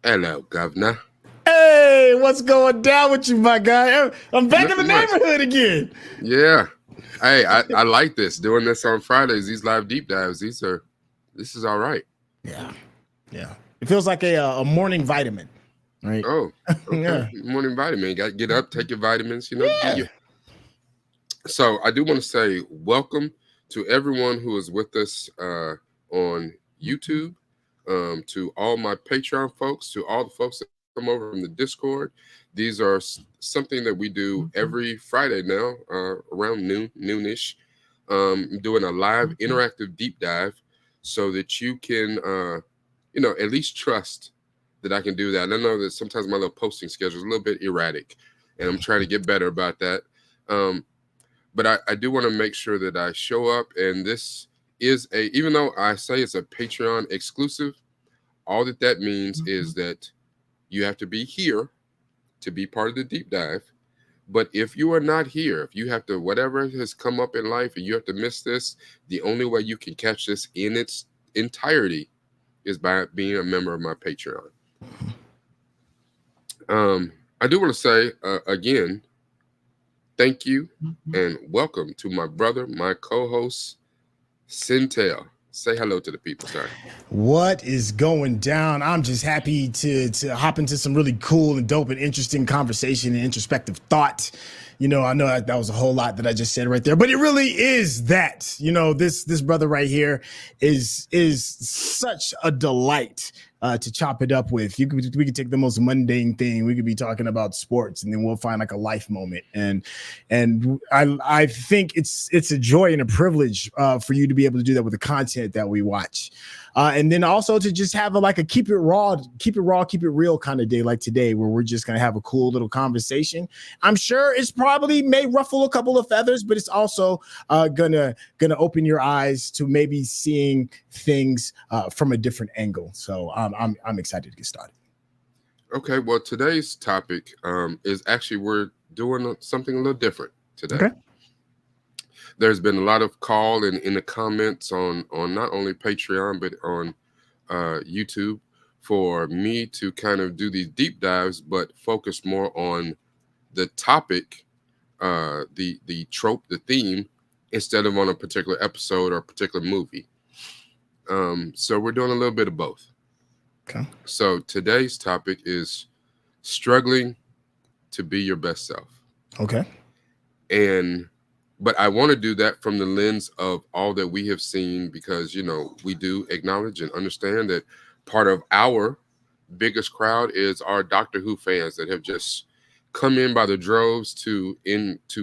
Hello, Governor. Hey, what's going down with you, my guy? I'm back in the Nothing much. neighborhood again. Yeah. Hey, I like this. Doing this on Fridays, these live deep dives, this is all right. Yeah, yeah. It feels like a morning vitamin, right? Oh, okay. Yeah, Morning vitamin. Got to get up, take your vitamins, do yeah. you? So I do want to say welcome to everyone who is with us on YouTube, to all my Patreon folks, to all the folks that come over from the Discord. These are something that we do every Friday now, around noonish, doing a live interactive deep dive so that you can, at least trust that I can do that. And I know that sometimes my little posting schedule is a little bit erratic, and I'm trying to get better about that. But I do want to make sure that I show up, and this is even though I say it's a Patreon exclusive, all that means is that you have to be here to be part of the deep dive. But if you are not here, if you have to, whatever has come up in life and you have to miss this, the only way you can catch this in its entirety is by being a member of my Patreon. I do want to say, again, thank you and welcome to my brother, my co-host, Centel. Say hello to the people, sir. What is going down? I'm just happy to hop into some really cool and dope and interesting conversation and introspective thought. I know that was a whole lot that I just said right there, but it really is that. This brother right here is such a delight to chop it up with. We could take the most mundane thing. We could be talking about sports, and then we'll find like a life moment. And I think it's a joy and a privilege for you to be able to do that with the content that we watch. And then also to just have a keep it raw, keep it real kind of day like today, where we're just going to have a cool little conversation. I'm sure it's probably may ruffle a couple of feathers, but it's also gonna open your eyes to maybe seeing things from a different angle. So I'm excited to get started. Okay, well, today's topic is actually we're doing something a little different today. Okay. There's been a lot of call in the comments on not only Patreon but on YouTube for me to kind of do these deep dives, but focus more on the topic, the trope, the theme, instead of on a particular episode or a particular movie. So we're doing a little bit of both. Okay. So today's topic is struggling to be your best self. Okay. But I want to do that from the lens of all that we have seen, because, we do acknowledge and understand that part of our biggest crowd is our Doctor Who fans that have just come in by the droves to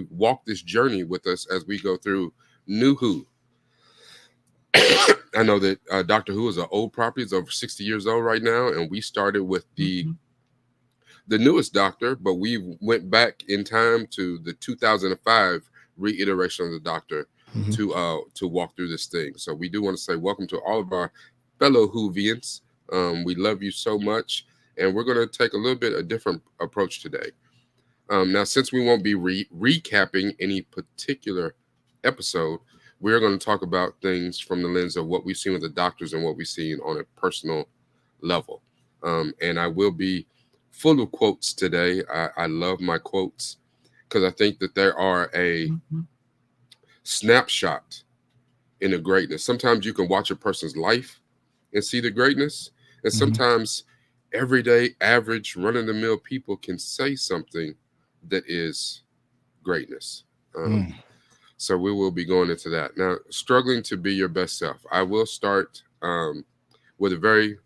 walk this journey with us as we go through New Who. I know that Doctor Who is an old property. It's over 60 years old right now, and we started with the newest Doctor, but we went back in time to the 2005 reiteration of the Doctor to walk through this thing. So we do want to say welcome to all of our fellow Whovians. We love you so much, and we're going to take a little bit a different approach today. Now, since we won't be recapping any particular episode, we're going to talk about things from the lens of what we've seen with the Doctors and what we've seen on a personal level. And I will be full of quotes today. I love my quotes because I think that there are a snapshot in the greatness. Sometimes you can watch a person's life and see the greatness, and sometimes everyday, average, run-of-the-mill people can say something that is greatness. So we will be going into that. Now, struggling to be your best self. I will start with a very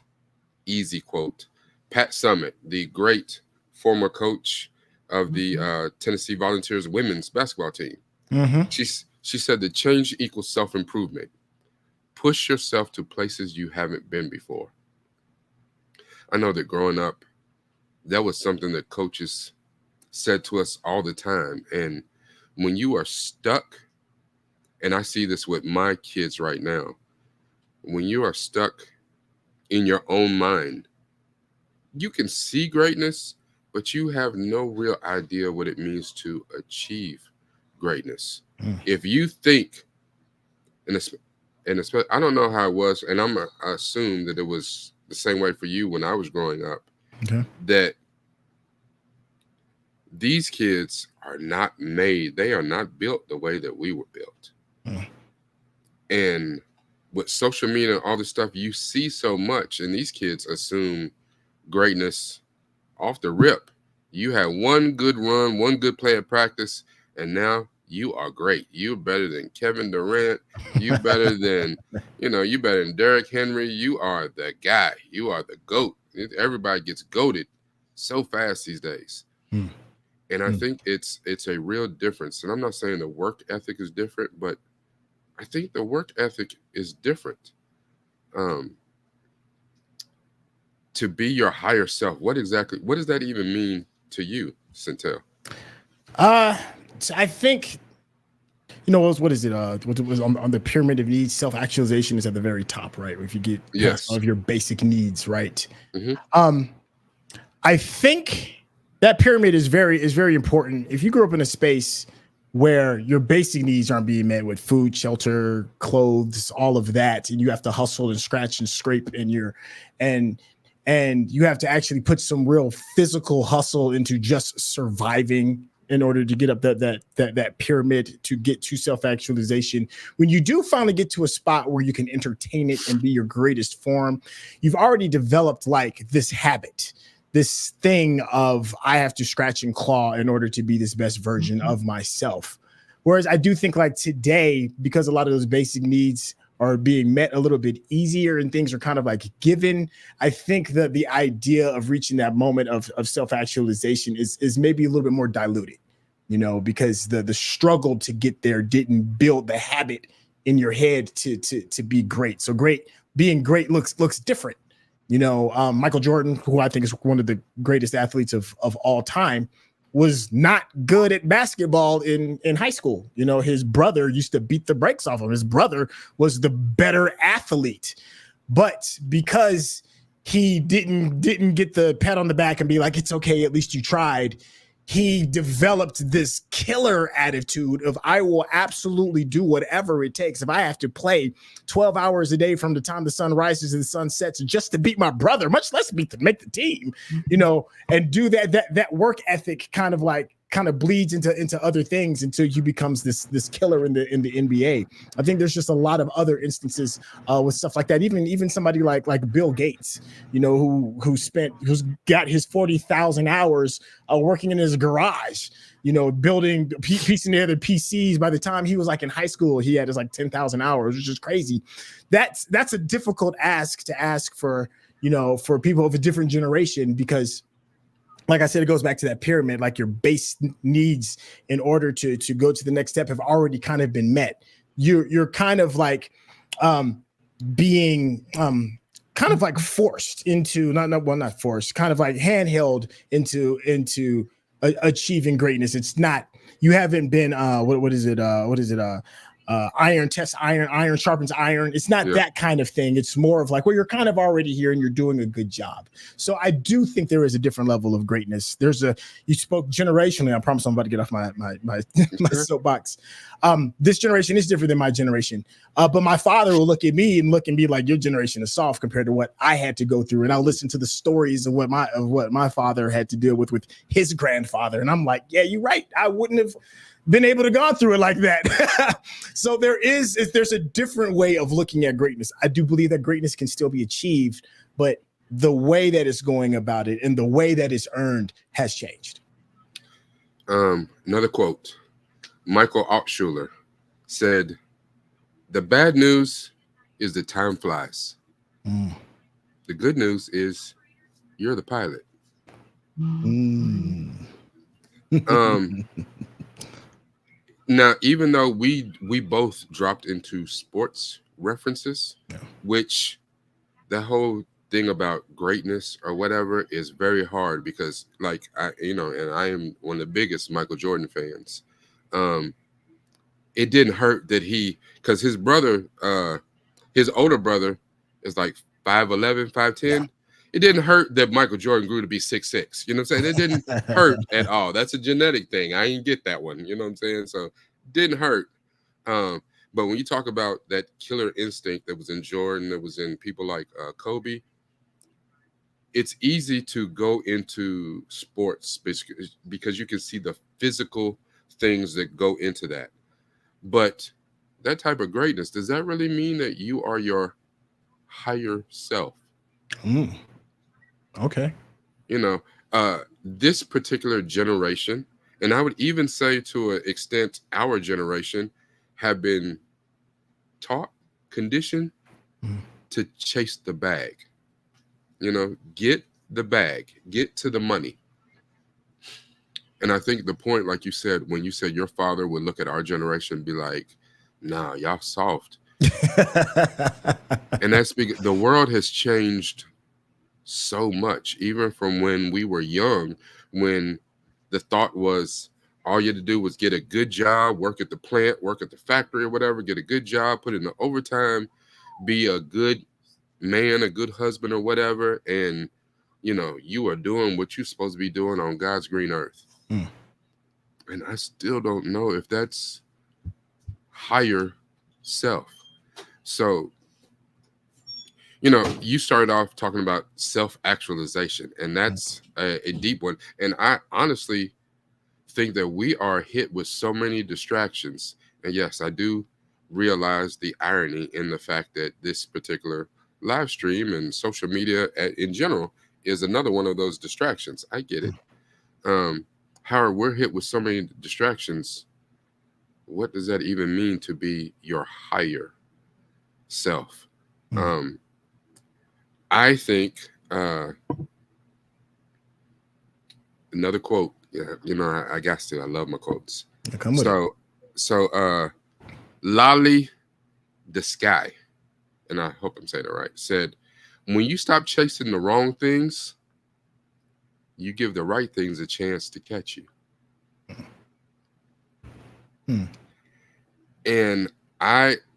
easy quote. Pat Summitt, the great former coach of the Tennessee Volunteers women's basketball team. She said that change equals self-improvement. Push yourself to places you haven't been before. I know that growing up, that was something that coaches said to us all the time. And when you are stuck, and I see this with my kids right now, when you are stuck in your own mind, you can see greatness, but you have no real idea what it means to achieve greatness. If you think, and I don't know how it was, and I assume that it was the same way for you when I was growing up. Okay. that these kids are not made, they are not built the way that we were built. Mm. And with social media and all this stuff, you see so much, and these kids assume greatness off the rip. You had one good run, one good play at practice, and now you are great. You're better than Kevin Durant. You better than, you better than Derrick Henry. You are the guy. You are the GOAT. Everybody gets goated so fast these days. Mm. And I Mm. think it's a real difference. And I'm not saying the work ethic is different, but I think the work ethic is different. Um, to be your higher self, what does that even mean to you, Centel? Uh, I think what is it? What was on the pyramid of needs? Self actualization is at the very top, right? If you get past all Yes. of your basic needs, right? Hmm. Um, I think that pyramid is very important. If you grew up in a space where your basic needs aren't being met with food, shelter, clothes, all of that, and you have to hustle and scratch and scrape and and you have to actually put some real physical hustle into just surviving in order to get up that pyramid to get to self-actualization. When you do finally get to a spot where you can entertain it and be your greatest form, you've already developed like this habit, this thing of I have to scratch and claw in order to be this best version of myself. Whereas I do think like today, because a lot of those basic needs are being met a little bit easier and things are kind of like given, I think that the idea of reaching that moment of self-actualization is maybe a little bit more diluted, because the struggle to get there didn't build the habit in your head to be great. So being great looks different. Michael Jordan, who I think is one of the greatest athletes of all time, was not good at basketball in high school. His brother used to beat the brakes off him. His brother was the better athlete, but because he didn't get the pat on the back and be like, it's okay, at least you tried, he developed this killer attitude of I will absolutely do whatever it takes. If I have to play 12 hours a day from the time the sun rises and the sun sets just to beat my brother, much less make the team, and do that work ethic kind of bleeds into other things until he becomes this killer in the NBA. I think there's just a lot of other instances with stuff like that. Even somebody like Bill Gates, who's got his 40,000 hours working in his garage, building piecing together PCs. By the time he was like in high school, he had his like 10,000 hours, which is crazy. That's a difficult ask to ask for people of a different generation, because like I said, it goes back to that pyramid, like your base needs in order to go to the next step have already kind of been met. You're kind of like being kind of like forced into not forced, kind of like handheld into achieving greatness. It's not, you haven't been what is it iron tests iron sharpens iron. It's not Yeah. that kind of thing. It's more of like, well, you're kind of already here and you're doing a good job. So I do think there is a different level of greatness. You spoke generationally. I promise I'm about to get off my my soapbox. This generation is different than my generation, but my father will look at me and be like, your generation is soft compared to what I had to go through. And I'll listen to the stories of what my father had to deal with his grandfather, and I'm like, yeah, you're right, I wouldn't have been able to go through it like that. So there's a different way of looking at greatness. I do believe that greatness can still be achieved, but the way that it's going about it and the way that it's earned has changed. Another quote. Michael Altshuler said, "The bad news is that time flies. Mm. The good news is you're the pilot." Mm. Um, Now, even though we both dropped into sports references, Yeah. which the whole thing about greatness or whatever is very hard because, like, and I am one of the biggest Michael Jordan fans. Um, it didn't hurt that because his brother, his older brother, is like 5'11", Yeah. 5'10". It didn't hurt that Michael Jordan grew to be 6'6". You know what I'm saying? It didn't hurt at all. That's a genetic thing. I didn't get that one. You know what I'm saying? So didn't hurt. Um, but when you talk about that killer instinct that was in Jordan, that was in people like Kobe, it's easy to go into sports because you can see the physical things that go into that. But that type of greatness, does that really mean that you are your higher self? Mm, okay. You know, this particular generation, and I would even say to an extent, our generation have been taught, conditioned Mm, to chase the bag. Get the bag, get to the money. And I think the point, like you said, when you said your father would look at our generation and be like, nah, y'all soft. And that's because the world has changed so much, even from when we were young, when the thought was all you had to do was get a good job, work at the plant, work at the factory or whatever, get a good job, put in the overtime, be a good man, a good husband or whatever, and you are doing what you're supposed to be doing on God's green earth. mm, And I still don't know if that's higher self. So, you started off talking about self actualization, and that's a deep one. And I honestly think that we are hit with so many distractions. And yes, I do realize the irony in the fact that this particular live stream and social media in general is another one of those distractions. I get it. Um, However, we're hit with so many distractions. What does that even mean to be your higher self? mm. Um, I think uh, another quote. Yeah, I got to. I love my quotes. Yeah, come with it. So, so Lolly the Sky, and I hope I'm saying it right, said, "When you stop chasing the wrong things, you give the right things a chance to catch you." Mm, And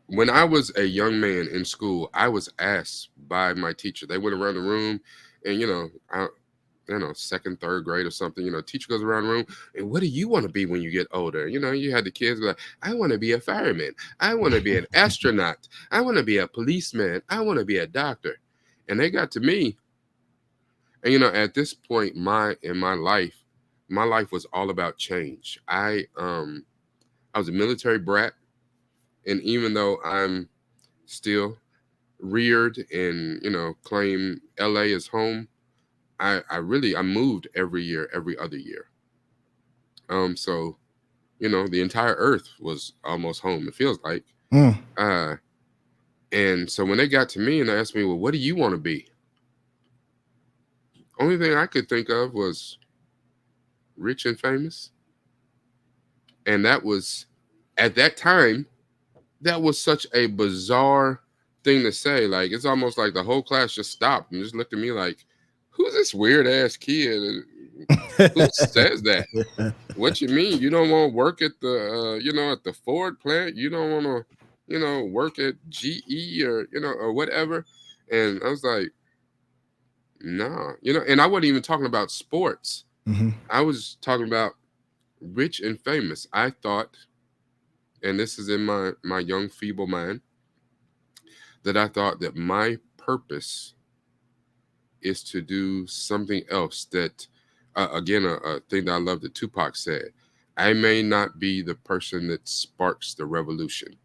when I was a young man in school, I was asked by my teacher. They went around the room, and second, third grade or something. Teacher goes around the room, and what do you want to be when you get older? You had the kids be like, I want to be a fireman. I want to be an astronaut. I want to be a policeman. I want to be a doctor. And they got to me, and at this point, my life was all about change. I was a military brat, and even though I'm still reared and claim LA as home, I moved every year, every other year. So the entire earth was almost home, it feels like. mm. uh and so when they got to me and they asked me, well, what do you want to be? Only thing I could think of was rich and famous. And that was, at that time, that was such a bizarre thing to say. Like, it's almost like the whole class just stopped and just looked at me like, who's this weird ass kid? Who says that? What you mean? You don't want to work at the at the Ford plant? You don't want to work at GE or or whatever? And I was like, nah, and I wasn't even talking about sports. Mhm. I was talking about rich and famous. I thought, and this is in my young feeble mind, that I thought that my purpose is to do something else. That again, a thing that I love that Tupac said: I may not be the person that sparks the revolution,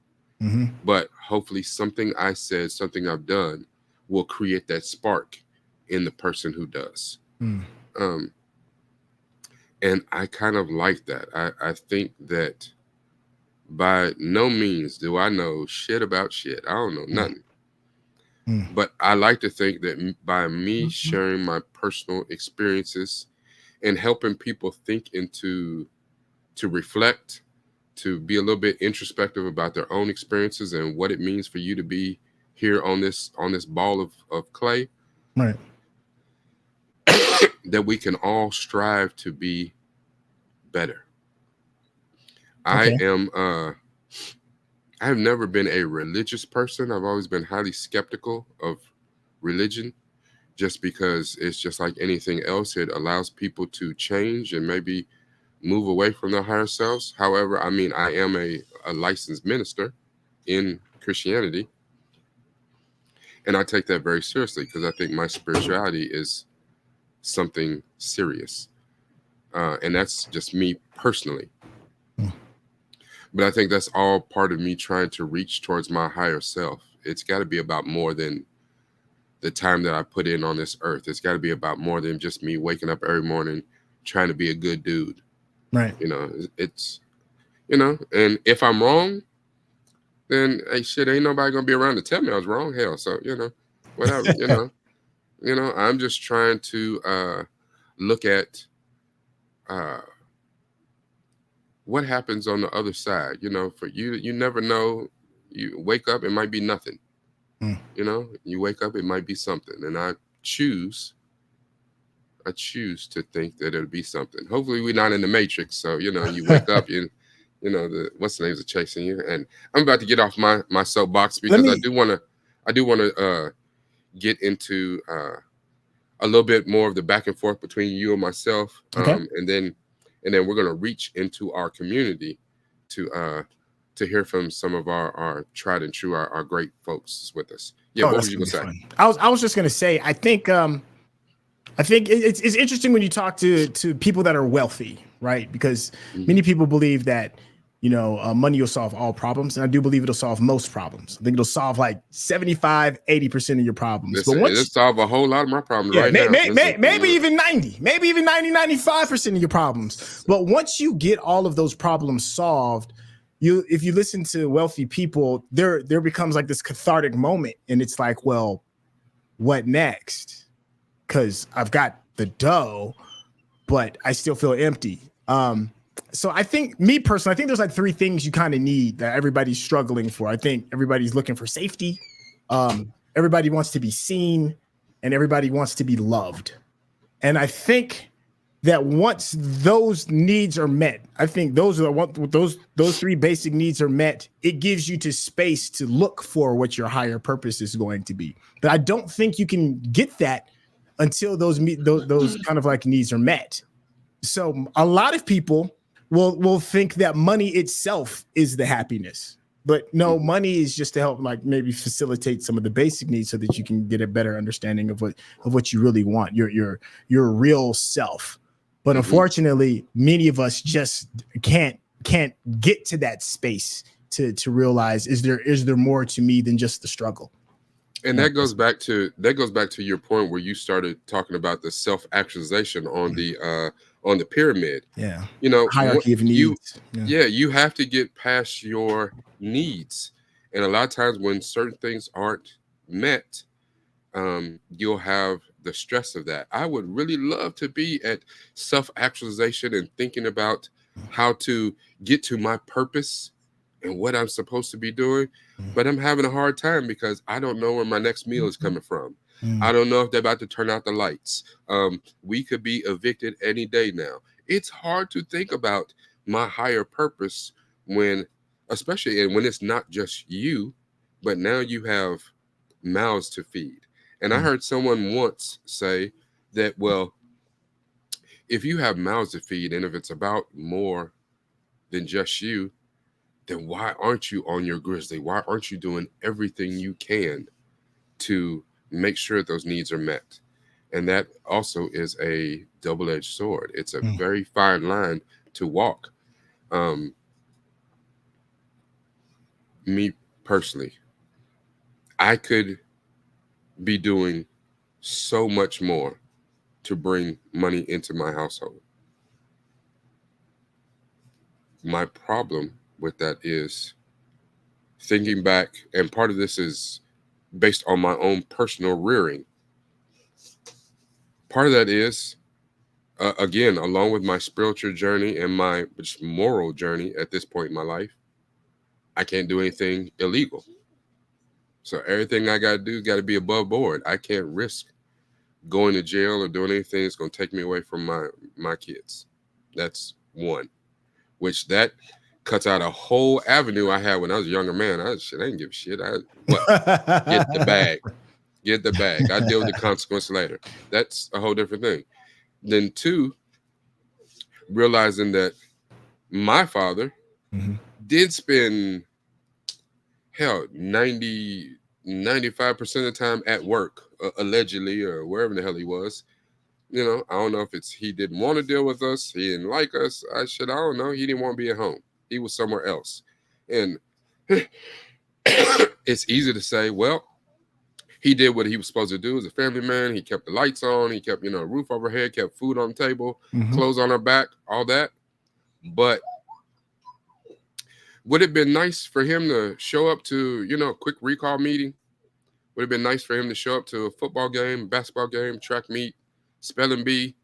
Mhm. but hopefully something I said, something I've done, will create that spark in the person who does. Mm. Um, and I kind of like that. I think that by no means do I know shit about shit. I don't know Mm. nothing. Mm. But I like to think that by me sharing my personal experiences and helping people think into, to reflect, to be a little bit introspective about their own experiences and what it means for you to be here on this ball of clay, Right. that we can all strive to be better. I Okay. am I have never been a religious person. I've always been highly skeptical of religion, just because it's just like anything else. It allows people to change and maybe move away from their higher selves. However, I mean, I am a licensed minister in Christianity, and I take that very seriously because I think my spirituality is something serious. And that's just me personally. Mm. But I think that's all part of me trying to reach towards my higher self. It's got to be about more than the time that I put in on this earth. It's got to be about more than just me waking up every morning trying to be a good dude. Right. It's and if I'm wrong, then hey shit, ain't nobody gonna be around to tell me I was wrong. Hell, so whatever. I'm just trying to look at uh, what happens on the other side. For you, you never know. You wake up, it might be nothing. Mm. You wake up, it might be something, and choose. I choose to think that it'll be something. Hopefully, we're not in the Matrix. So you wake up, the what's the names are chasing you. And I'm about to get off my soapbox Let because I me. do want to get into a little bit more of the back and forth between you and myself, Okay. and then we're gonna reach into our community to to hear from some of our tried and true, our great folks with us. Yeah, Oh, what that's was you gonna gonna be say? fun. I was just gonna say. I think it's interesting when you talk to people that are wealthy, right? Because Mhm. many people believe that money will solve all problems, and I do believe it'll solve most problems. I think it'll solve like 75-80% of your problems. But It'll once solve a whole lot of my problems yeah, right now. Listen, maybe even 90, maybe even 90-95% of your problems. But once you get all of those problems solved, if you listen to wealthy people, there becomes like this cathartic moment, and it's like, well, what next? Because I've got the dough, but I still feel empty. So I think, me personally, I think there's like three things you kind of need that everybody's struggling for. I think everybody's looking for safety. Everybody wants to be seen, and everybody wants to be loved. And I think that once those needs are met, I think those three basic needs are met, it gives you to space to look for what your higher purpose is going to be. But I don't think you can get that until those kind of like needs are met. So a lot of people will think that money itself is the happiness. But no, Mhm. money is just to help like maybe facilitate some of the basic needs so that you can get a better understanding of what you really want, your real self. But Mhm. unfortunately, many of us just can't get to that space to realize, is there more to me than just the struggle? And that goes back to your point where you started talking about the self actualization on the pyramid. Yeah. What Hierarchy of you needs. Yeah. yeah, you have to get past your needs, and a lot of times when certain things aren't met, you'll have the stress of that. I would really love to be at self actualization and thinking about how to get to my purpose and what I'm supposed to be doing. But I'm having a hard time because I don't know where my next meal is coming from. Mm. I don't know if they're about to turn out the lights. We could be evicted any day now. It's hard to think about my higher purpose when, especially, and when it's not just you, but now you have mouths to feed. And I Mm. heard someone once say that, well, if you have mouths to feed and if it's about more than just you, then why aren't you on your grizzly? Why aren't you doing everything you can to make sure those needs are met? And that also is a double-edged sword. It's a Mm. very fine line to walk. Um, Me personally, I could be doing so much more to bring money into my household. My problem with that is thinking back, and part of this is based on my own personal rearing. Part of that is, again, along with my spiritual journey and my just moral journey at this point in my life, I can't do anything illegal. So everything I got to do got to be above board. I can't risk going to jail or doing anything that's going to take me away from my kids. That's one. Which that cuts out a whole avenue I had when I was a younger man. I didn't give a shit. What? Get the bag. Get the bag. I deal with the consequence later. That's a whole different thing. Then two, realizing that my father Mhm. did spend hell 95% of the time at work, allegedly, or wherever the hell he was. I don't know if it's he didn't want to deal with us, he didn't like us. I don't know. He didn't want to be at home. He was somewhere else. And it's easy to say, well, he did what he was supposed to do as a family man. He kept the lights on. He kept, a roof overhead, kept food on the table, Hmm. clothes on our back, all that. But would it have been nice for him to show up to, a quick recall meeting? Would it have been nice for him to show up to a football game, basketball game, track meet, spelling bee,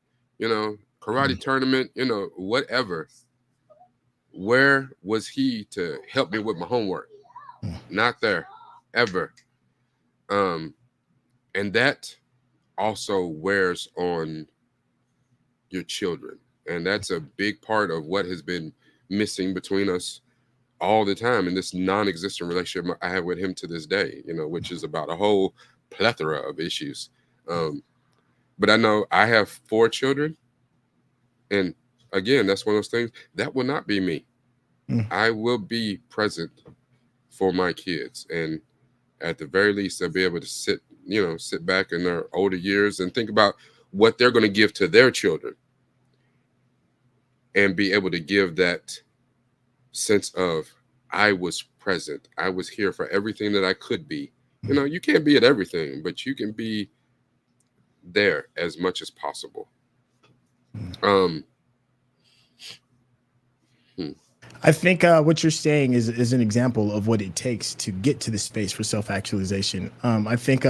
karate tournament, whatever? Where was he to help me with my homework? Not there, ever. Um, and that also wears on your children. And that's a big part of what has been missing between us all the time in this non-existent relationship I have with him to this day, which is about a whole plethora of issues. Um, but I know I have 4 children, and again, that's one of those things that will not be me. Mm. I will be present for my kids, and at the very least, they'll be able to sit back in their older years and think about what they're going to give to their children, and be able to give that sense of I was present. I was here for everything that I could be. You can't be at everything, but you can be there as much as possible. Um, hmm, I think what you're saying is an example of what it takes to get to the space for self actualization. I think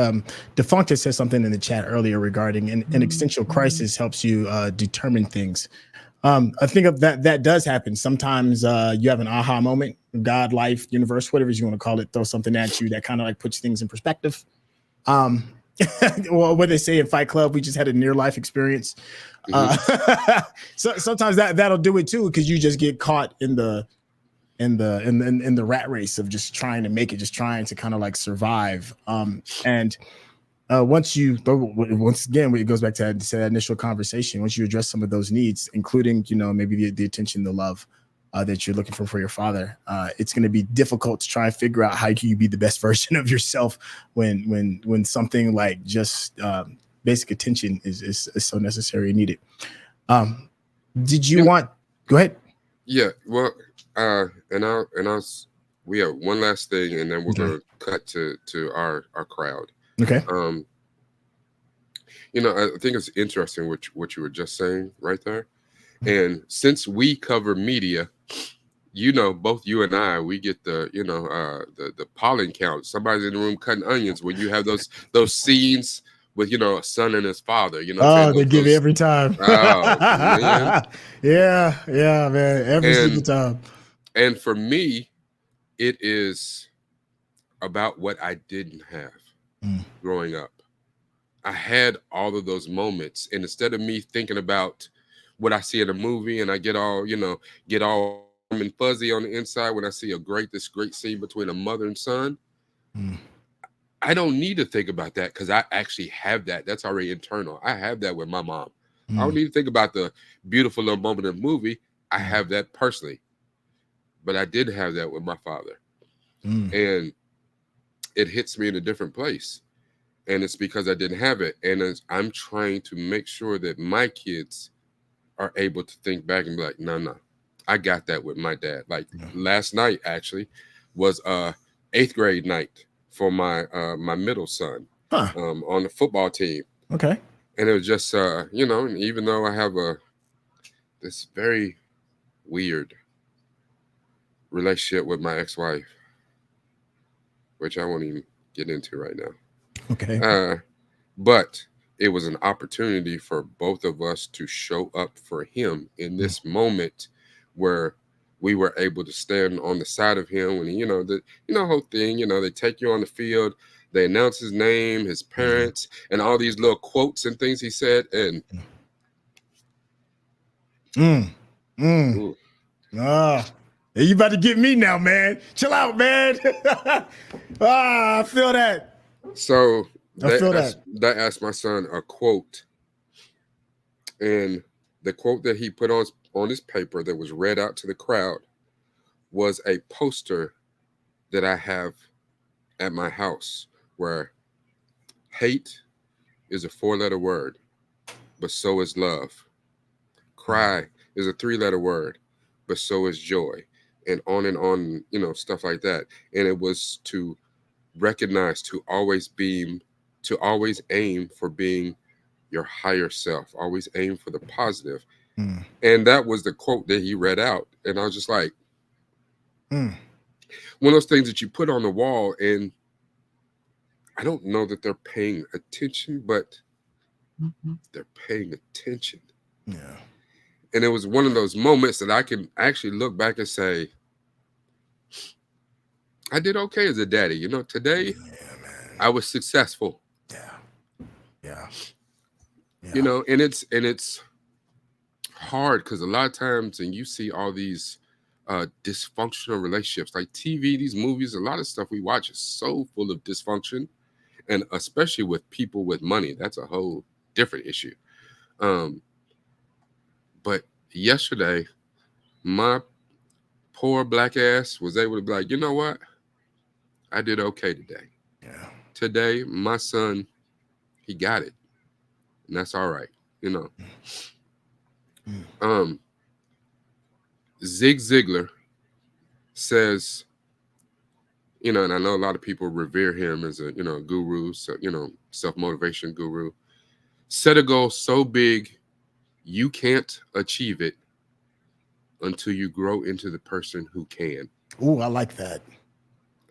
Defunct has said something in the chat earlier regarding an existential crisis helps you determine things. I think of that does happen. Sometimes you have an aha moment, God, life, universe, whatever you want to call it, throw something at you that kind of like puts things in perspective. Um, well, what they say in Fight Club, we just had a near life experience. mhm. So sometimes that'll do it too, because you just get caught in the rat race of just trying to make it, just trying to kind of like survive. And once again, it goes back to that initial conversation. Once you address some of those needs, including maybe the attention, the love that you're looking for your father, it's going to be difficult to try and figure out how can you be the best version of yourself when something like just basic attention is so necessary and needed. Um, did you You know, want? Go ahead. yeah. Well, and we have one last thing, and then we're Okay. gonna cut to our crowd. Okay. Um, I think it's interesting what you were just saying right there. And since we cover media, both you and I, we get the pollen count. Somebody's in the room cutting onions when you have those scenes with a son and his father. You know what I'm saying? Oh, they give it every time. Oh man. Yeah, yeah, man. Every single And time. and for me, it is about what I didn't have Mm, growing up. I had all of those moments, and instead of me thinking about what I see in a movie, and I get all warm and fuzzy on the inside when I see this great scene between a mother and son. mm, I don't need to think about that because I actually have that. That's already internal. I have that with my mom. I don't mm, need to think about the beautiful little moment in the movie. I mm, have that personally, but I did have that with my father, mm, and it hits me in a different place. And it's because I didn't have it. And I'm trying to make sure that my kids are able to think back and be like, no, no, I got that with my dad. Like yeah. last night actually was 8th grade night for my middle son Huh. on the football team. Okay. And it was just and even though I have this very weird relationship with my ex-wife, which I won't even get into right now. Okay. But it was an opportunity for both of us to show up for him in Mm, this moment where we were able to stand on the side of him when the whole thing, they take you on the field, they announce his name, his yeah. parents, and all these little quotes and things he said. And Mm, mm. ooh, Ah, hey, you about to get me now, man. Chill out, man. I feel that. so I they feel asked that. they asked my son a quote, and the quote that he put on his paper that was read out to the crowd was a poster that I have at my house where hate is a 4-letter word. but so is love. Cry is a three-letter word, but so is joy. And on, stuff like that. And it was to recognize, to always aim for being your higher self, always aim for the positive. Mm. And that was the quote that he read out. And I was just like, Mm. one of those things that you put on the wall, and I don't know that they're paying attention, but they're paying attention. Yeah. And it was one of those moments that I can actually look back and say, I did okay as a daddy. Today Yeah, man. I was successful. Yeah. Yeah. You Yeah. know, and it's hard because a lot of times, and you see all these dysfunctional relationships, like TV, these movies, a lot of stuff we watch is so full of dysfunction, and especially with people with money, that's a whole different issue. Um, but yesterday, my poor black ass was able to be like, you know what? I did okay today. Yeah. Today, my son, he got it, and that's all right. You know, Mm. um, Zig Ziglar says, and I know a lot of people revere him as a, guru, so, self motivation guru. Set a goal so big you can't achieve it until you grow into the person who can. Ooh, I like that.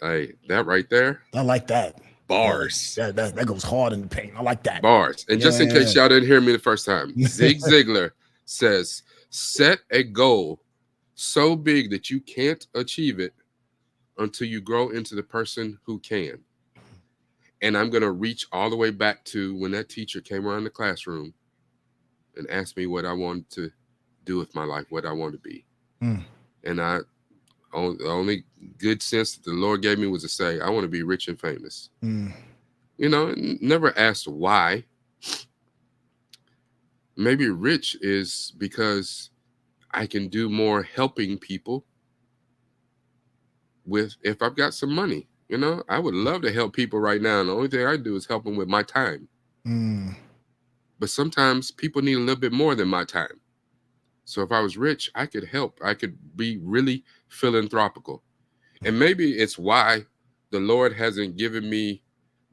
Hey, that right there, I like that. bars, That goes hard in the paint. I like that. bars. And just in Yeah. case y'all didn't hear me the first time, Zig Ziglar says, set a goal so big that you can't achieve it until you grow into the person who can. And I'm going to reach all the way back to when that teacher came around the classroom and asked me what I wanted to do with my life, what I want to be. Mm. And the only good sense that the Lord gave me was to say, I want to be rich and famous. Mm. Never asked why. Maybe rich is because I can do more helping people with if I've got some money. I would love to help people right now. And the only thing I do is help them with my time. Mm. But sometimes people need a little bit more than my time. So if I was rich, I could help. I could be really philanthropical. And maybe it's why the Lord hasn't given me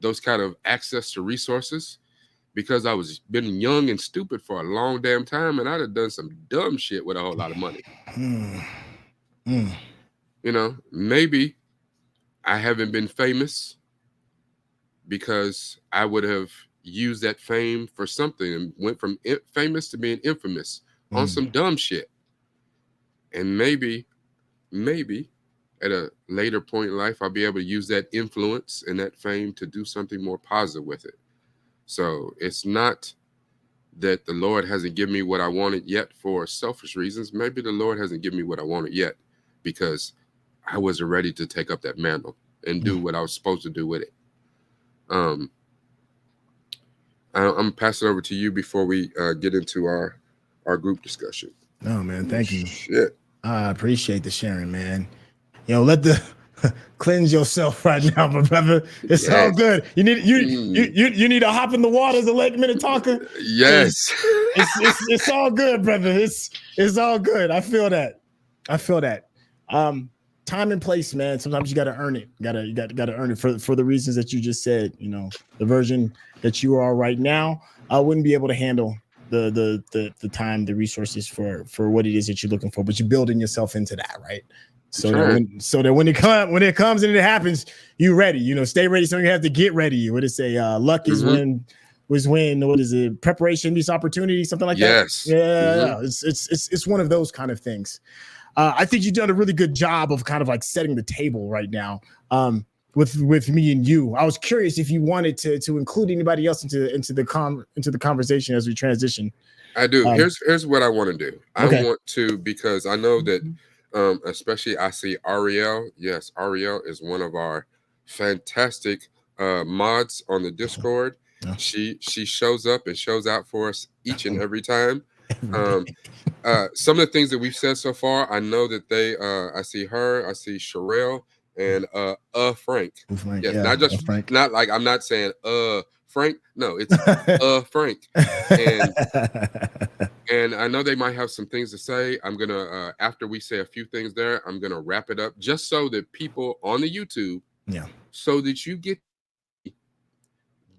those kind of access to resources, because I was been young and stupid for a long damn time, and I'd have done some dumb shit with a whole lot of money. Mm. Mm. Maybe I haven't been famous because I would have used that fame for something and went from famous to being infamous on Mm. some dumb shit. And maybe at a later point in life, I'll be able to use that influence and that fame to do something more positive with it. So it's not that the Lord hasn't given me what I wanted yet for selfish reasons. Maybe the Lord hasn't given me what I wanted yet because I wasn't ready to take up that mantle and do Mm. what I was supposed to do with it. Um, I'm passing over to you before we get into our group discussion. No, man. Ooh, Thank you. I appreciate the sharing, man. Let the cleanse yourself right now, my brother. It's all Yes. good. You need to hop in the water as a Lake Minnetonka. Yes. It's all good, brother. It's all good. I feel that. Time and place, man. Sometimes you got to earn it. You got to earn it for the reasons that you just said. The version that you are right now, I wouldn't be able to handle the time, the resources for what it is that you're looking for. But you're building yourself into that, right? So that when it comes and it happens, you ready. Stay ready. So you have to get ready. What did it say? Luck is when what is it? Preparation meets opportunity, something like that. Yes. Yeah. It's one of those kind of things. I think you've done a really good job of kind of like setting the table right now. With me and you, I was curious if you wanted to include anybody else into the conversation as we transition. I do. Here's what I want to do. I want to, because I know that especially I see Ariel. Yes, Ariel is one of our fantastic mods on the Discord. Yeah. She shows up and shows out for us each and every time. Some of the things that we've said so far, I know that I see her, I see Sherelle, and Frank. Frank, Yes, yeah, not just Frank. not like I'm not saying Frank. No, it's Frank. And and I know they might have some things to say. I'm gonna after we say a few things there, I'm gonna wrap it up just so that people on the YouTube, Yeah. so that you get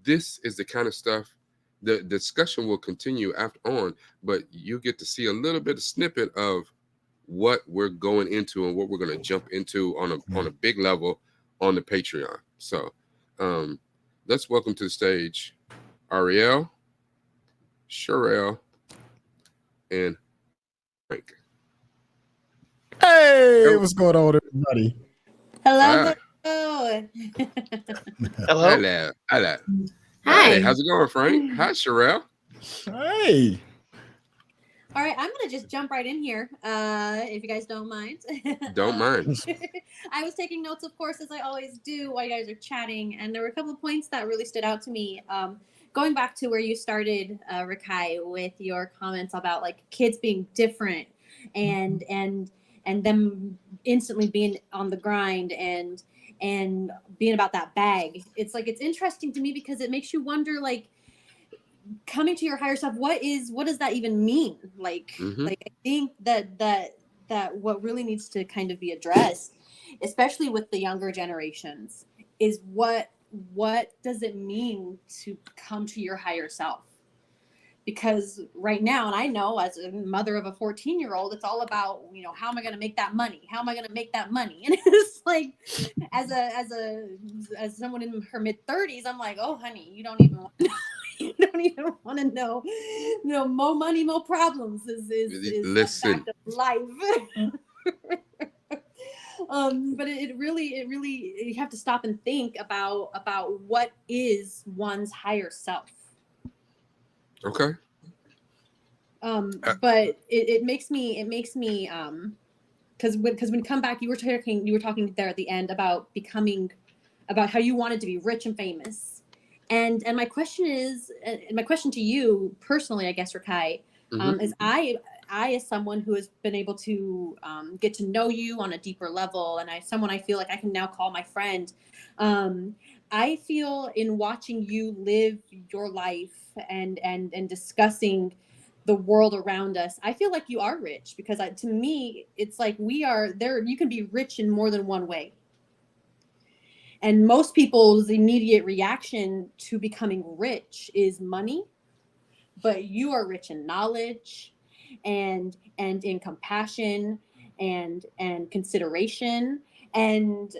this is the kind of stuff the discussion will continue after on, but you get to see a little bit of snippet of what we're going into and what we're going to jump into Yeah. on a big level on the Patreon. So um let's welcome to the stage Ariel, Sherelle, and Frank. Hey, Hello. what's going on, everybody? Hello, Hi. hello. Hello. Hello. Hello. Hey, Hi. how's it going, Frank? Hi, Sherelle. Hey. All right, I'm gonna just jump right in here, if you guys don't mind. Don't mind. I was taking notes, of course, as I always do while you guys are chatting, and there were a couple of points that really stood out to me. Going back to where you started, Rakai, with your comments about like kids being different, and and them instantly being on the grind and being about that bag. It's like it's interesting to me because it makes you wonder, like, coming to your higher self, what does that even mean? Mm-hmm. Like I think that what really needs to kind of be addressed, especially with the younger generations, is what does it mean to come to your higher self? Because right now, and I know as a mother of a 14-year-old, it's all about, how am I going to make that money? How am I going to make that money? And it's like, as someone in her mid 30s, I'm like, oh honey, you don't even want to know. You don't even want to know. More money, more problems is a Listen. fact of life. But it really, you have to stop and think about what is one's higher self. Okay. But it makes me because when you come back, you were talking there at the end about about how you wanted to be rich and famous, and my question is, and my question to you personally, I guess, Rakai, Mm-hmm. is I, as someone who has been able to get to know you on a deeper level, and someone I feel like I can now call my friend, I feel in watching you live your life and discussing the world around us, I feel like you are rich because to me, it's like we are there. You can be rich in more than one way. And most people's immediate reaction to becoming rich is money, but you are rich in knowledge and in compassion and consideration. And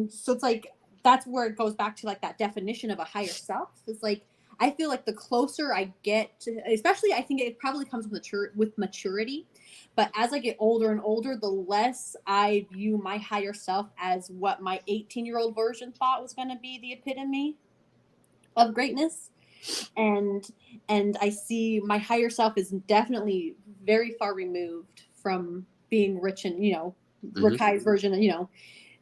so it's like that's where it goes back to like that definition of a higher self. It's like I feel like the closer I get to, especially I think it probably comes with maturity, but as I get older and older, the less I view my higher self as what my 18-year-old version thought was going to be the epitome of greatness. And I see my higher self is definitely very far removed from being rich and Mm-hmm. Rakai's version,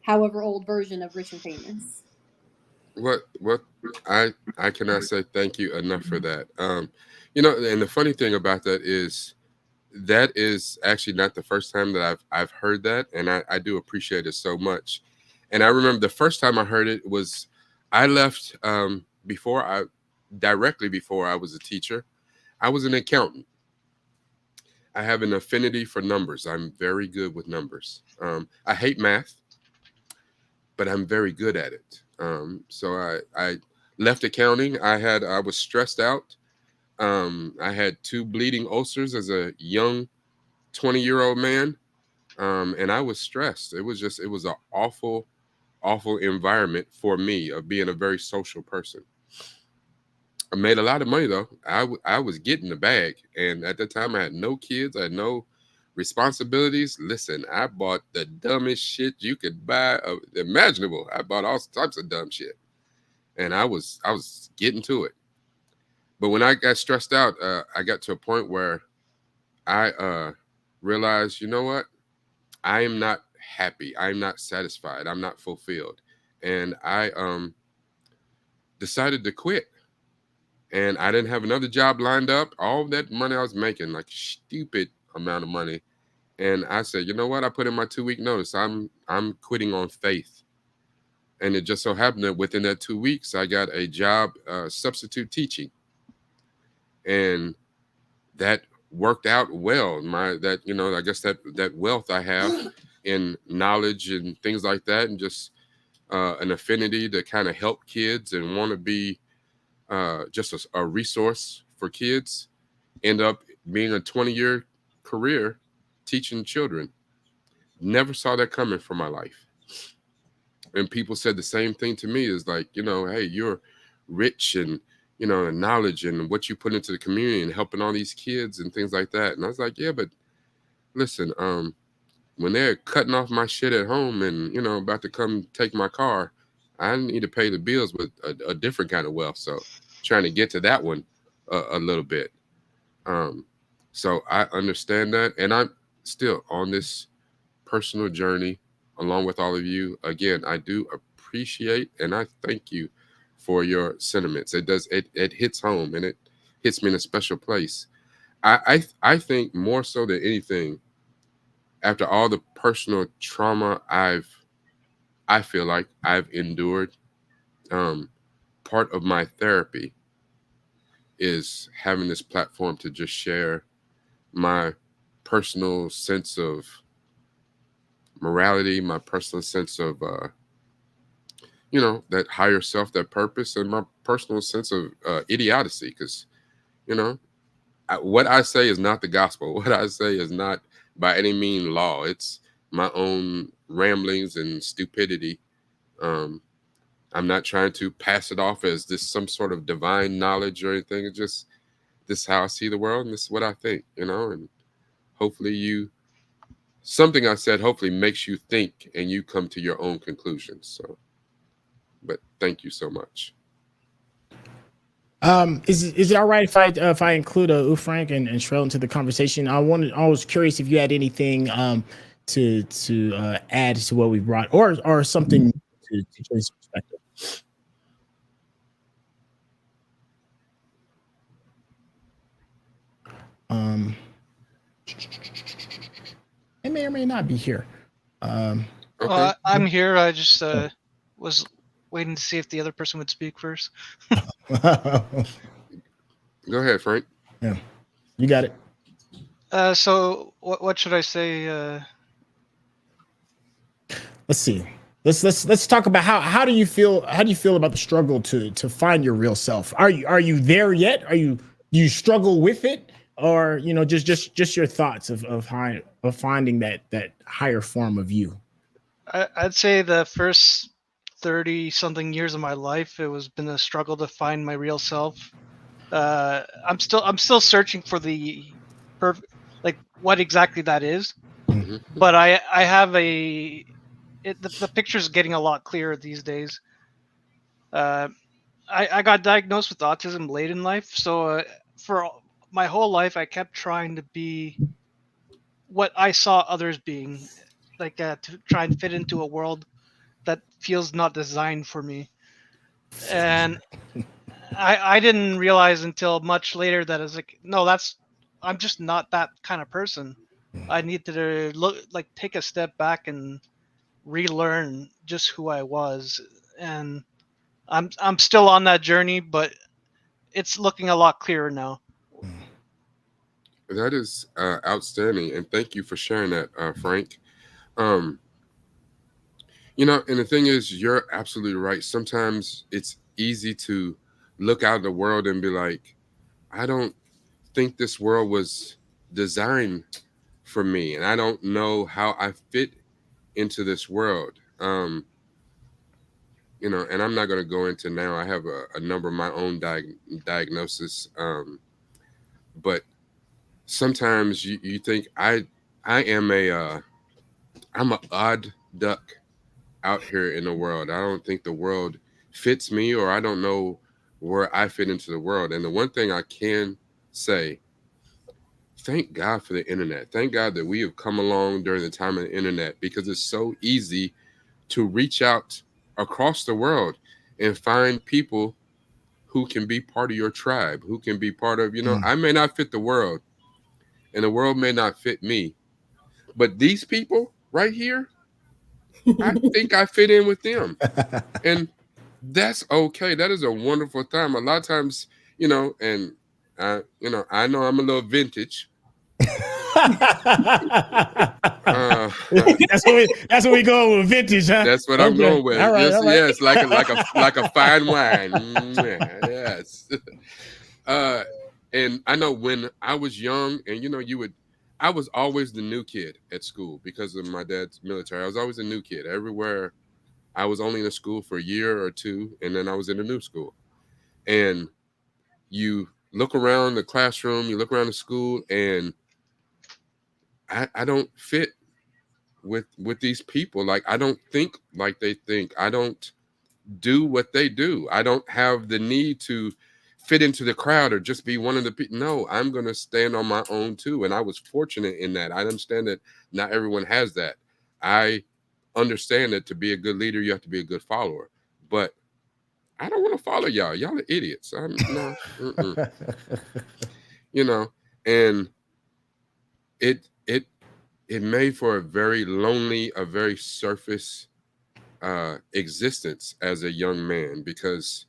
however old version of rich and famous. What I cannot say thank you enough for that. And the funny thing about that is actually not the first time that I've heard that, and I do appreciate it so much. And I remember the first time I heard it was I left directly before I was a teacher. I was an accountant. I have an affinity for numbers. I'm very good with numbers. I hate math, but I'm very good at it. So I left accounting. I was stressed out. I had two bleeding ulcers as a young 20-year-old man, and I was stressed. It was an awful environment for me of being a very social person. I made a lot of money though. I was getting the bag, and at the time I had no kids. I had no responsibilities. Listen, I bought the dumbest shit you could buy, imaginable. I bought all types of dumb shit, and I was getting to it. But when I got stressed out, I got to a point where I realized, you know what? I am not happy. I'm not satisfied. I'm not fulfilled, and I decided to quit. And I didn't have another job lined up. All that money I was making, like stupid amount of money. And I said, you know what? I put in my 2-week notice. I'm quitting on faith. And it just so happened that within that 2 weeks, I got a job substitute teaching, and that worked out well. My that I guess that wealth I have in knowledge and things like that, and just an affinity to kind of help kids and want to be just a resource for kids, end up being a 20-year career teaching children. Never saw that coming for my life. And people said the same thing to me, is like, hey, you're rich and and knowledge and what you put into the community and helping all these kids and things like that. And I was like, yeah, but listen, when they're cutting off my shit at home and about to come take my car, I need to pay the bills with a different kind of wealth. So trying to get to that one a little bit. um so I understand that, and I'm still on this personal journey along with all of you. Again, I do appreciate and I thank you for your sentiments. It hits home, and it hits me in a special place. I think more so than anything, after all the personal trauma I feel like I've endured, um, part of my therapy is having this platform to just share my personal sense of morality, my personal sense of that higher self, that purpose, and my personal sense of idiocy. Because you know, what I say is not the gospel. What I say is not by any mean law. It's my own ramblings and stupidity. Um, I'm not trying to pass it off as this some sort of divine knowledge or anything. It's just this is how I see the world, and this is what I think. And hopefully something I said hopefully makes you think and you come to your own conclusions. So, but thank you so much. Is it all right if I include Frank and Shrell into the conversation? I was curious if you had anything to add to what we brought, or something to change perspective. Um, it may or may not be here. Okay. I'm here. I just was waiting to see if the other person would speak first. Go ahead, Frank. Yeah, you got it. So what should I say? Let's see. Let's talk about how do you feel about the struggle to find your real self? Are you there yet? Do you struggle with it, or just your thoughts of finding that higher form of you? I'd say the first 30 something years of my life, it was been a struggle to find my real self. I'm still searching for the perfect, like what exactly that is. Hmm. But I have the picture's getting a lot clearer these days. Uh, I got diagnosed with autism late in life, so my whole life I kept trying to be what I saw others being, like to try and fit into a world that feels not designed for me. And I didn't realize until much later that it's like, no, I'm just not that kind of person. I need to take a step back and relearn just who I was. And I'm still on that journey, but it's looking a lot clearer now. That is outstanding, and thank you for sharing that, Frank. Um, and the thing is, you're absolutely right. Sometimes it's easy to look out in the world and be like, I don't think this world was designed for me, and I don't know how I fit into this world. And I'm not going to go into now. I have a number of my own diagnosis, but sometimes you think I am I'm a odd duck out here in the world. I don't think the world fits me, or I don't know where I fit into the world. And the one thing I can say, thank God for the internet. Thank God that we have come along during the time of the internet, because it's so easy to reach out across the world and find people who can be part of your tribe, who can be part of, I may not fit the world and the world may not fit me, but these people right here, I think I fit in with them. And that's okay. That is a wonderful time. A lot of times, and I know I'm a little vintage. Uh, that's what we go with, vintage, huh? that's what I'm Okay. going with. All right, Yes, all right. yes, like a fine wine. Yes. Uh, and I know when I was young, and I was always the new kid at school because of my dad's military. I was always a new kid everywhere. I was only in a school for a year or two, and then I was in a new school. And you look around the classroom, you look around the school, and I don't fit with these people. Like, I don't think like they think. I don't do what they do. I don't have the need to fit into the crowd or just be one of the people. No, I'm going to stand on my own too. And I was fortunate in that. I understand that not everyone has that. I understand that to be a good leader, you have to be a good follower. But I don't want to follow y'all. Y'all are idiots. I'm no, you know, and it it it made for a very lonely, a very surface existence as a young man, because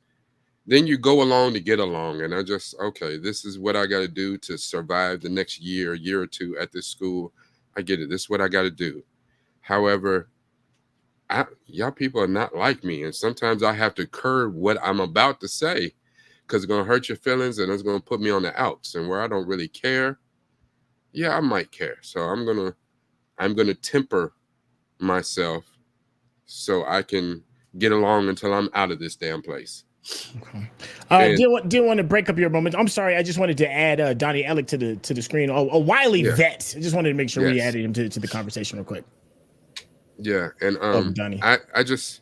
then you go along to get along, and okay, this is what I got to do to survive the next year or two at this school. I get it. This is what I got to do. However, y'all people are not like me, and sometimes I have to curb what I'm about to say because it's gonna hurt your feelings and it's gonna put me on the outs, and where I don't really care. Yeah, I might care, so I'm gonna temper myself so I can get along until I'm out of this damn place. Okay. And Didn't want to break up your moment. I'm sorry. I just wanted to add Donnie Ellick to the screen. A wily yeah, vet. I just wanted to make sure we yes, added him to the conversation real quick. yeah, and Welcome, Donnie. I just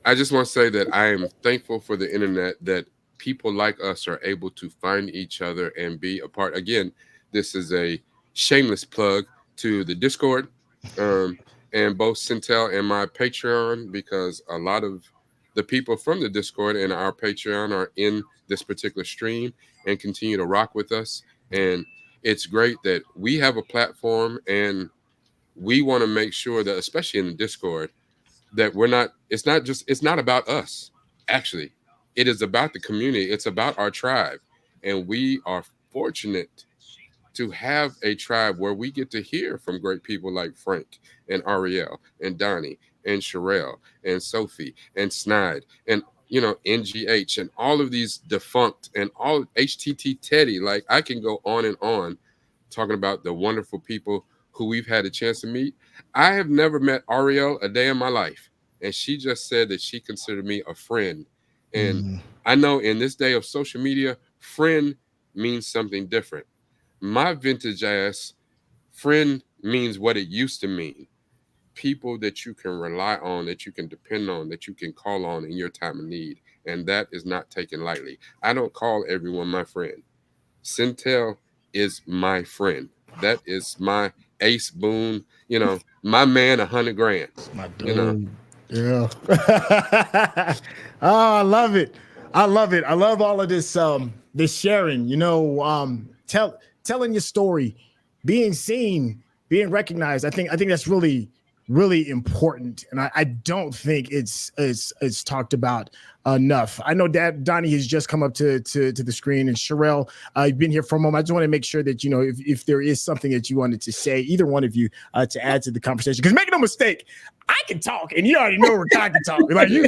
want to say that I am thankful for the internet, that people like us are able to find each other and be a part. Again, this is a shameless plug to the Discord, um, and both Centel and my Patreon, because a lot of the people from the Discord and our Patreon are in this particular stream and continue to rock with us. And it's great that we have a platform, and we want to make sure that, especially in the Discord, that it's not about us. Actually, it is about the community. It's about our tribe. And we are fortunate to have a tribe where we get to hear from great people like Frank and Ariel and Donnie and Sherelle and Sophie and Snide and NGH and all of these defunct and all HTT Teddy. Like, I can go on talking about the wonderful people who we've had a chance to meet. I have never met Ariel a day in my life, and she just said that she considered me a friend. And Mm. I know in this day of social media, friend means something different. My vintage ass, friend means what it used to mean. People that you can rely on, that you can depend on, that you can call on in your time of need. And that is not taken lightly. I don't call everyone my friend. Centel is my friend. That is my Ace Boone, my man, 100 grand, My you know. dude. Yeah. Oh, I love it. I love it. I love all of this sharing, telling your story, being seen, being recognized. I think that's really, really important. And I don't think it's talked about enough. I know that Donnie has just come up to the screen, and Sherelle, you've been here for a moment. I just want to make sure that if there is something that you wanted to say, either one of you, to add to the conversation. Because make no mistake, I can talk, and you already know where I can talk. Like Yeah.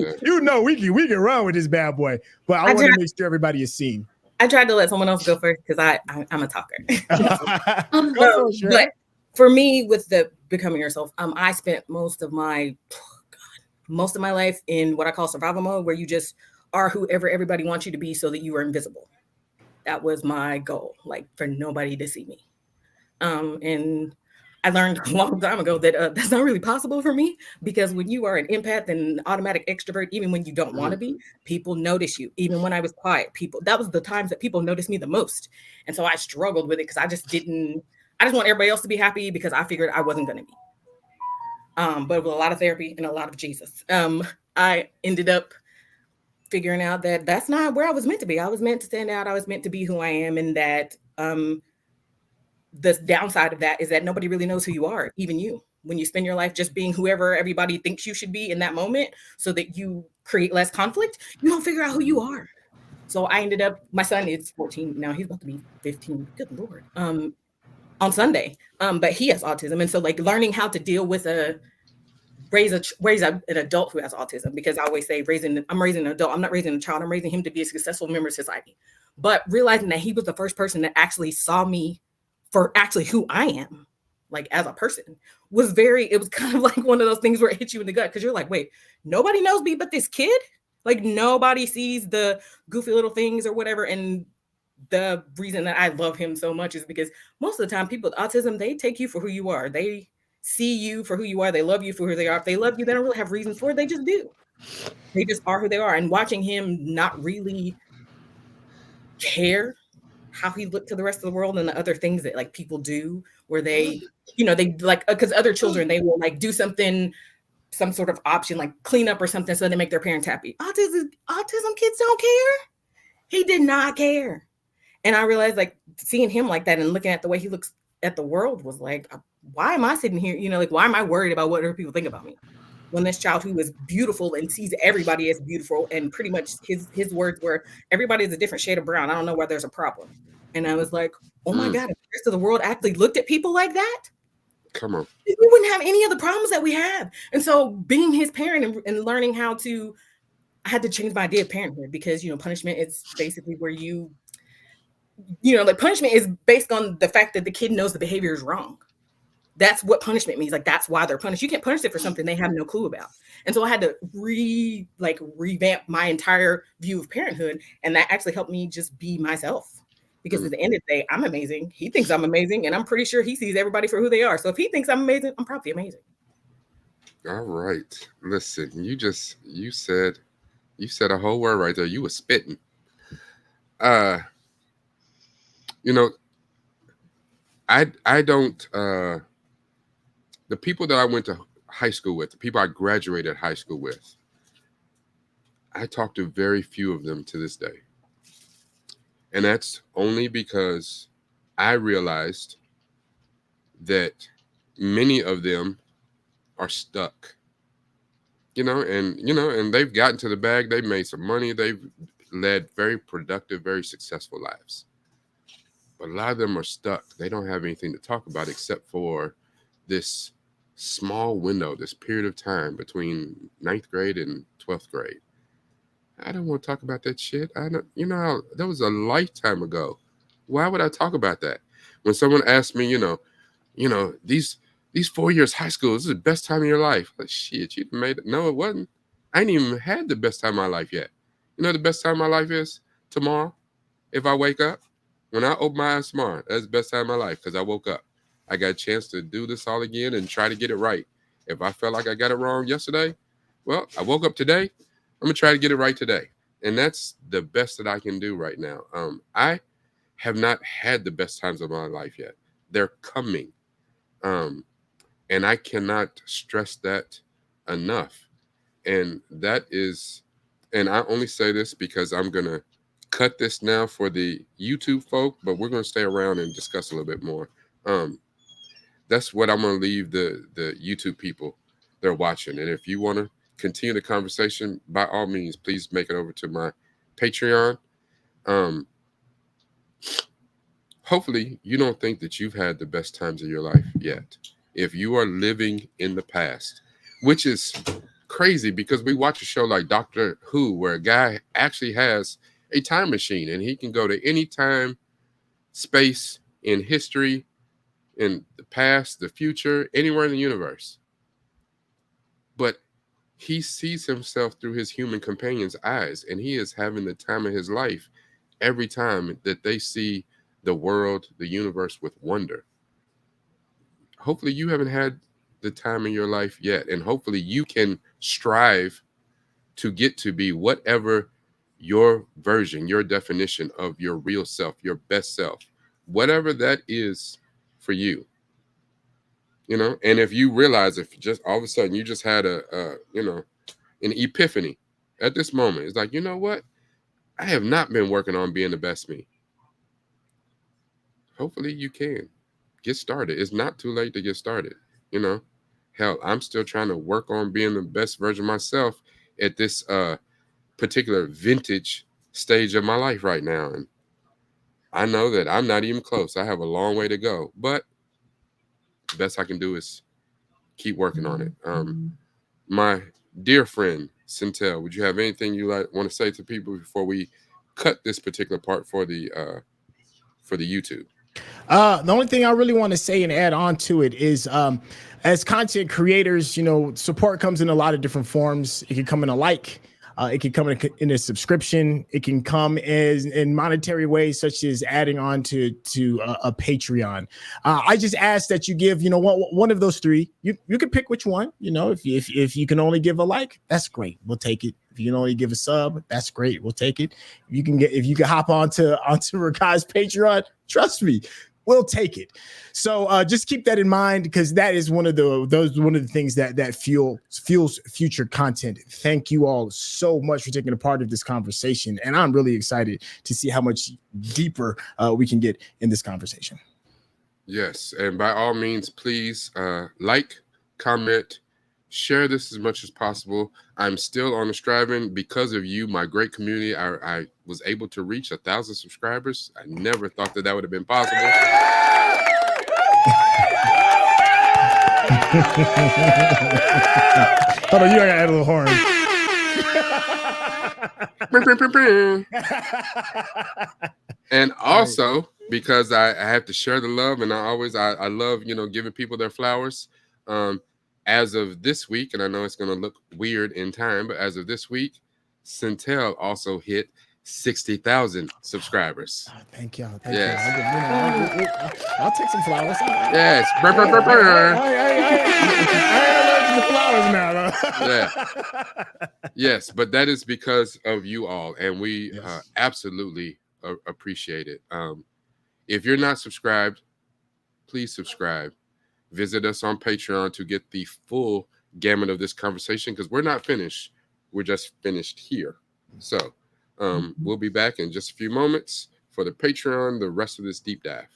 we can run with this bad boy. But I want to make sure everybody is seen. I tried to let someone else go first because I'm a talker. Go for it, but for me, with the becoming yourself, I spent most of my life in what I call survival mode, where you just are whoever everybody wants you to be so that you are invisible. That was my goal, like for nobody to see me. And I learned a long time ago that that's not really possible for me, because when you are an empath and automatic extrovert, even when you don't want to be, people notice you. Even when I was quiet, that was the times that people noticed me the most. And so I struggled with it because I just want everybody else to be happy, because I figured I wasn't going to be. But with a lot of therapy and a lot of Jesus, I ended up figuring out that that's not where I was meant to be. I was meant to stand out. I was meant to be who I am. And that the downside of that is that nobody really knows who you are, even you. when you spend your life just being whoever everybody thinks you should be in that moment so that you create less conflict, you don't figure out who you are. So I ended up, my son is 14 now, he's about to be 15. Good Lord. On Sunday. But he has autism. And so like learning how to deal with an adult who has autism, because I always say I'm raising an adult. I'm not raising a child. I'm raising him to be a successful member of society. But realizing that he was the first person that actually saw me for actually who I am, like as a person, it was kind of like one of those things where it hits you in the gut because you're like, wait, nobody knows me but this kid? Like nobody sees the goofy little things or whatever. And the reason that I love him so much is because most of the time people with autism, they take you for who you are. They see you for who you are. They love you for who they are. If they love you, they don't really have reasons for it. They just do. They just are who they are. And watching him not really care how he looked to the rest of the world and the other things that like people do where they, they like, because other children, they will like do something, some sort of option, like clean up or something so they make their parents happy. Autism kids don't care. He did not care. And I realized like seeing him like that and looking at the way he looks at the world was like, why am I sitting here? Like, why am I worried about what other people think about me? When this child who is beautiful and sees everybody as beautiful, and pretty much his words were, everybody is a different shade of brown. I don't know where there's a problem. And I was like, oh my God, if the rest of the world actually looked at people like that, come on, we wouldn't have any of the problems that we have. And so being his parent and learning how to, I had to change my idea of parenthood because, punishment is basically where like punishment is based on the fact that the kid knows the behavior is wrong. That's what punishment means. Like, that's why they're punished. You can't punish it for something they have no clue about. And so I had to revamp my entire view of parenthood. And that actually helped me just be myself. Because at the end of the day, I'm amazing. He thinks I'm amazing. And I'm pretty sure he sees everybody for who they are. So if he thinks I'm amazing, I'm probably amazing. All right. Listen, you said a whole word right there. You were spitting. You know, I don't the people that I went to high school with, the people I graduated high school with, I talk to very few of them to this day. And that's only because I realized that many of them are stuck. And they've gotten to the bag, they've made some money, they've led very productive, very successful lives. But a lot of them are stuck. They don't have anything to talk about except for this small window, this period of time between ninth grade and 12th grade. I don't want to talk about that shit. I don't, that was a lifetime ago. Why would I talk about that? When someone asks me, these 4 years high school, this is the best time of your life. Like, shit, you made it. No, it wasn't. I ain't even had the best time of my life yet. You know the best time of my life is? Tomorrow. If I wake up, when I open my eyes tomorrow, that's the best time of my life because I woke up. I got a chance to do this all again and try to get it right. If I felt like I got it wrong yesterday, well, I woke up today. I'm gonna try to get it right today, and that's the best that I can do right now. I have not had the best times of my life yet. They're coming, and I cannot stress that enough. And I only say this because I'm gonna cut this now for the YouTube folk, but we're gonna stay around and discuss a little bit more. That's what I'm gonna leave the YouTube people they're watching. And if you want to continue the conversation, by all means, please make it over to my Patreon. Hopefully you don't think that you've had the best times of your life yet. If you are living in the past, which is crazy because we watch a show like Doctor Who where a guy actually has a time machine and he can go to any time, space, in history, in the past, the future, anywhere in the universe. But he sees himself through his human companion's eyes, and he is having the time of his life every time that they see the world, the universe with wonder. Hopefully you haven't had the time in your life yet, and hopefully you can strive to get to be whatever your version, your definition of your real self, your best self, whatever that is for you. And if you realize, if just all of a sudden you just had an epiphany at this moment, it's like, you know what? I have not been working on being the best me. Hopefully you can get started. It's not too late to get started. Hell, I'm still trying to work on being the best version of myself at this particular vintage stage of my life right now. And I know that I'm not even close. I have a long way to go, but the best I can do is keep working on it. My dear friend Centel, would you have anything you want to say to people before we cut this particular part for the YouTube? The only thing I really want to say and add on to it is, as content creators, support comes in a lot of different forms. It can come in a like. It can come in a subscription. It can come as in monetary ways, such as adding on to a Patreon. I just ask that you give, one of those three. You can pick which one. If you can only give a like, that's great. We'll take it. If you can only give a sub, that's great. We'll take it. If you can hop onto Rakai's Patreon, trust me, we'll take it. So just keep that in mind, because that is one of the things that fuels future content. Thank you all so much for taking a part of this conversation, and I'm really excited to see how much deeper we can get in this conversation. Yes, and by all means, please like, comment, share this as much as possible. I'm still on the striving because of you, my great community. I was able to reach 1,000 subscribers. I never thought that would have been possible. Hold on, you gotta add a little horn. And also, because I have to share the love, and I love giving people their flowers. As of this week, and I know it's going to look weird in time, but as of this week, Centel also hit 60,000 subscribers. Oh, thank y'all. Yes. I'll take some flowers. Yes. I allergic to flowers now. Yeah. Yes, but that is because of you all, and we absolutely appreciate it. If you're not subscribed, please subscribe. Visit us on Patreon to get the full gamut of this conversation, because we're not finished. We're just finished here. So we'll be back in just a few moments for the Patreon, the rest of this deep dive.